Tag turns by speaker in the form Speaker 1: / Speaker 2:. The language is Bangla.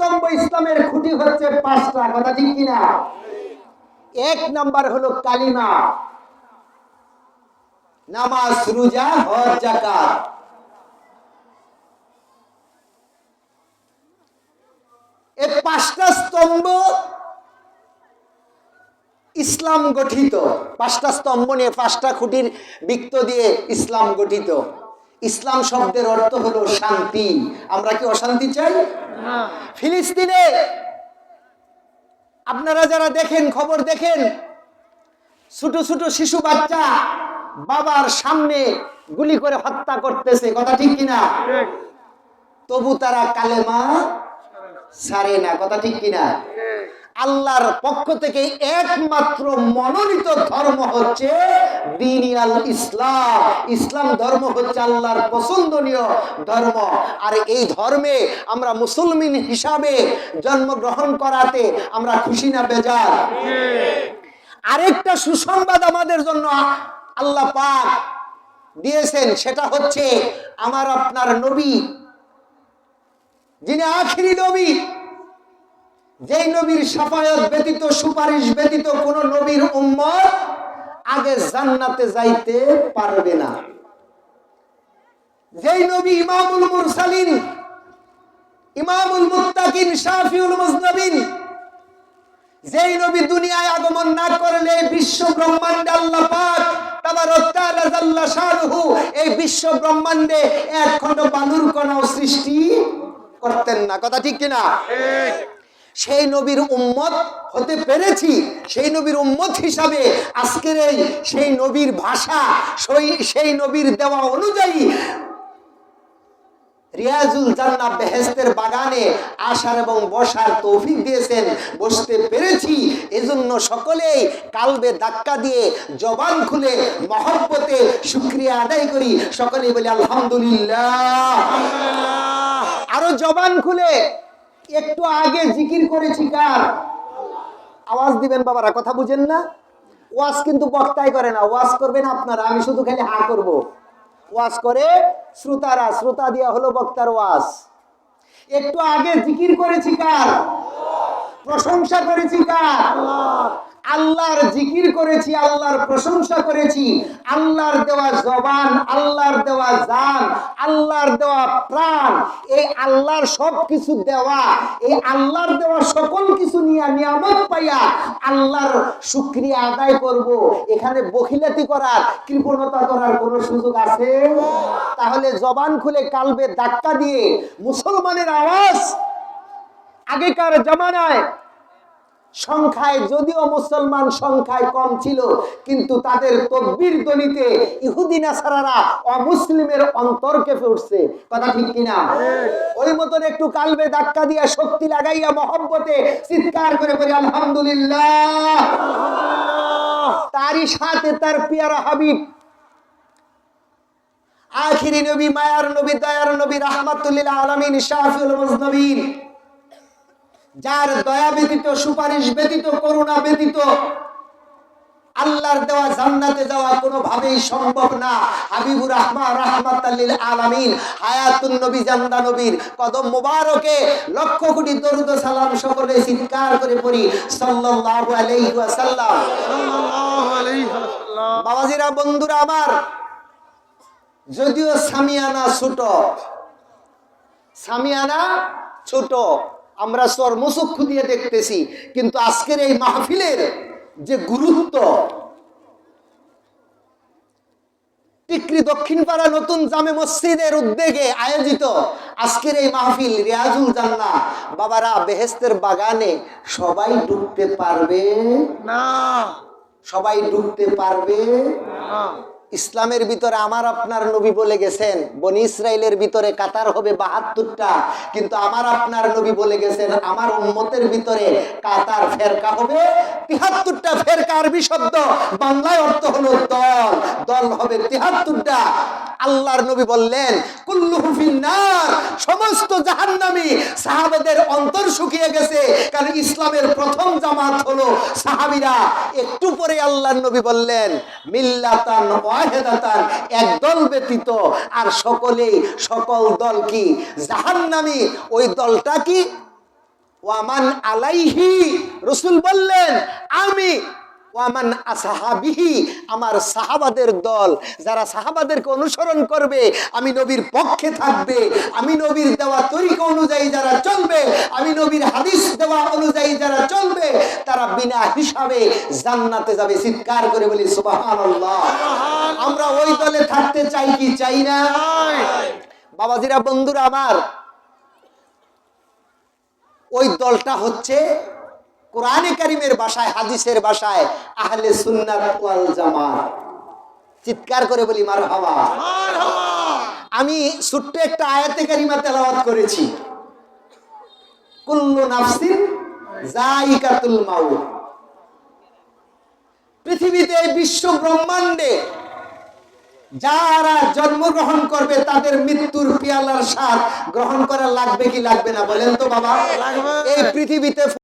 Speaker 1: স্তম্ভ ইসলামের খুঁটি হচ্ছে পাঁচটা, কথা ঠিক কিনা? এক নাম্বার হলো কালিমা, নামাজ, রোজা, হজ, যাকাত। এই পাঁচটা স্তম্ভ ইসলাম গঠিত। পাঁচটা স্তম্ভ নিয়ে, পাঁচটা খুঁটির বৃত্ত দিয়ে ইসলাম গঠিত। ইসলাম শব্দের অর্থ হলো শান্তি। আমরা কি অশান্তি চাই? ফিলিস্তিনে আপনারা যারা দেখেন, খবর দেখেন, ছোট ছোট শিশু বাচ্চা বাবার সামনে গুলি করে হত্যা করতেছে, কথা ঠিক কিনা? তবু তারা কালেমা ছাড়ে না, কথা ঠিক কিনা? আল্লাহর পক্ষ থেকে একমাত্র মনোনীত ধর্ম হচ্ছে দ্বীনুল ইসলাম। ইসলাম ধর্ম হচ্ছে আল্লাহর পছন্দনীয় ধর্ম। আর এই ধর্মে আমরা মুসলমান হিসাবে জন্মগ্রহণ করাতে আমরা খুশি না বেজার? আরেকটা সুসংবাদ আমাদের জন্য আল্লাহ পাক দিয়েছেন, সেটা হচ্ছে আমার আপনার নবী, যিনি আখিরি নবী, যেই নবীর শাফায়াত ব্যতীত, সুপারিশ ব্যতীত কোন নবীর উম্মত আগে জান্নাতে যাইতে পারবে না। যেই নবী ইমামুল মুরসালিন, ইমামুল মুত্তাকিন, শাফিউল মুজনবিন, যেই নবী দুনিয়ায় আগমন না করলে বিশ্ব ব্রহ্মাণ্ডে আল্লাহ পাক তাবারক তাআলা জাল্লা শানুহু এই বিশ্ব ব্রহ্মাণ্ডে এক খণ্ড বালুর কণাও সৃষ্টি করতেন না, কথা ঠিক কিনা? সেই নবীর উম্মত হতে পেরেছি। সেই নবীর উম্মত হিসাবে আজকের এই সেই নবীর ভাষা, সেই নবীর দেওয়া অনুযায়ী রিয়াজুল জান্নাহ বেহেশতের বাগানে আসার এবং বসার তৌফিক দিয়েছেন, বসতে পেরেছি। এজন্য সকলেই কালবে ধাক্কা দিয়ে জবান খুলে মহব্বতে শুকরিয়া আদায় করি। সকলেই বলি আলহামদুলিল্লাহ। আরো জবান খুলে একটু আগে জিকির করেছি কার? আওয়াজ দিবেন বাবারা, কথা বুঝেন না? ওয়াজ কিন্তু বক্তাই করে না, ওয়াজ করবেন আপনারা, আমি শুধু খালি হা করব। ওয়াজ করে শ্রোতারা, শ্রোতা দিয়া হলো বক্তার ওয়াজ। একটু আগে জিকির করেছি কার? প্রশংসা করেছি কার? আল্লাহর জিকির করেছি, আল্লাহর প্রশংসা করেছি। আল্লাহর দেওয়া জবান, আল্লাহর দেওয়া জান, আল্লাহর দেওয়া প্রাণ, এই আল্লাহর সব কিছু দেওয়া, এই আল্লাহর দেওয়া সকল কিছু নিয়ে নিয়ামত পাইয়া আল্লাহর শুকরিয়া আদায় করব। এখানে বখিলাতি করার, কৃপণতা করার কোন সুযোগ আছে? তাহলে জবান খুলে কালবে ধাক্কা দিয়ে মুসলমানের আওয়াজ, আগেকার জামানায় সংখ্যায় যদিও মুসলমান সংখ্যায় কম ছিল, কিন্তু তাদের তকবীর ধ্বনিতে ইহুদি নাসারারা অমুসলিমের অন্তর কেঁপে উঠছে, কথা ঠিক কিনা? ওই মতন একটু কালবে ধাক্কা দিয়া শক্তি লাগাইয়া মহব্বতে চিৎকার করে বলি আলহামদুলিল্লাহ। তারই সাথে তার পিয়ারা হাবিব, আখিরি নবী, মায়ার নবী, দয়ার নবী, রাহমাতুল লিল আলামিন, শাফিউল মুজনবিন, যার দয়া ব্যতীত, সুপারিশ ব্যতীত, করুণা ব্যতীত আল্লাহর দেওয়া জান্নাতে যাওয়া কোনোভাবেই সম্ভব না। হাবিবুর রহমান, রাহমাতাল লিল আলামিন, হায়াতুন নবী, জান্দা নবীর কদম মুবারকে লক্ষ কোটি দরুদ সালাম সকলে চিৎকার করে পড়ি সাল্লাল্লাহু আলাইহি ওয়াসাল্লাম। সাল্লাল্লাহু আলাইহি ওয়াসাল্লাম। বাবাজিরা, বন্ধুরা আমার, যদিও সামিয়ানা ছোট, সামিয়ানা ছোট, আমরা চর্মচক্ষু দিয়ে দেখতেছি, কিন্তু আজকের এই মাহফিলের যে গুরুত্ব, টিকরি দক্ষিণপাড়া নতুন জামে মসজিদের উদ্যোগে আয়োজিত আজকের এই মাহফিল রিয়াজুল জান্নাহ, বাবারা বেহেশতের বাগানে সবাই ঢুকতে পারবে না, সবাই ঢুকতে পারবে না। ইসলামের ভিতরে আমার আপনার নবী বলে গেছেন বনি ইসরাইলের ভিতরে কাতার হবে ৭২টা, কিন্তু আমার আপনার নবী বলে গেছেন আমার উম্মতের ভিতরে কাতার ফেরকা হবে ৭৩টা। ফেরকা আরবি শব্দ, বাংলায় অর্থ হলো দল, দল হবে ৭৩টা। আল্লাহর নবী বললেন কুল্লুহু ফিন্নার, সমস্ত জাহান্নামী। সাহাবাদের অন্তর শুকিয়ে গেছে, কারণ ইসলামের প্রথম জামাত হলো সাহাবীরা। একটু পরে আল্লাহর নবী বললেন মিল্লাতান ওয়াহিদাতান, এক দল ব্যতীত আর সকলেই, সকল দল কি জাহান্নামী। ওই দলটা কি? ওয়ামান আলাইহি, রাসূল বললেন আমি, ওয়ামান আসহাবিহি, আমার সাহাবাদের দল, যারা সাহাবাদেরকে অনুসরণ করবে, আমি নবীর পক্ষে থাকবে, আমি নবীর দেওয়া তরিকা অনুযায়ী যারা চলবে, আমি নবীর হাদিস দেওয়া অনুযায়ী যারা চলবে, তারা বিনা হিসাবে জান্নাতে যাবে। চিৎকার করে বলি সুবহানাল্লাহ। আমরা ওই দলে থাকতে চাই কি চাই না? বাবাজিরা, বন্ধুরা আমার, ওই দলটা হচ্ছে কোরআনে কারিমের ভাষায়, হাদিসের ভাষায় আহলে সুন্নাত ওয়াল জামাত। চিৎকার করে বলি মারহাবা। আমি ছোট্ট একটা আয়াতে কারিমা তেলাওয়াত করেছি, কুল্লু নাফসিন যায়িকাতুল মাউত। পৃথিবীতে, বিশ্ব ব্রহ্মাণ্ডে যারা জন্মগ্রহণ করবে তাদের মৃত্যুর পিয়ালার স্বাদ গ্রহণ করা লাগবে কি লাগবে না? বলেন তো বাবা। এই পৃথিবীতে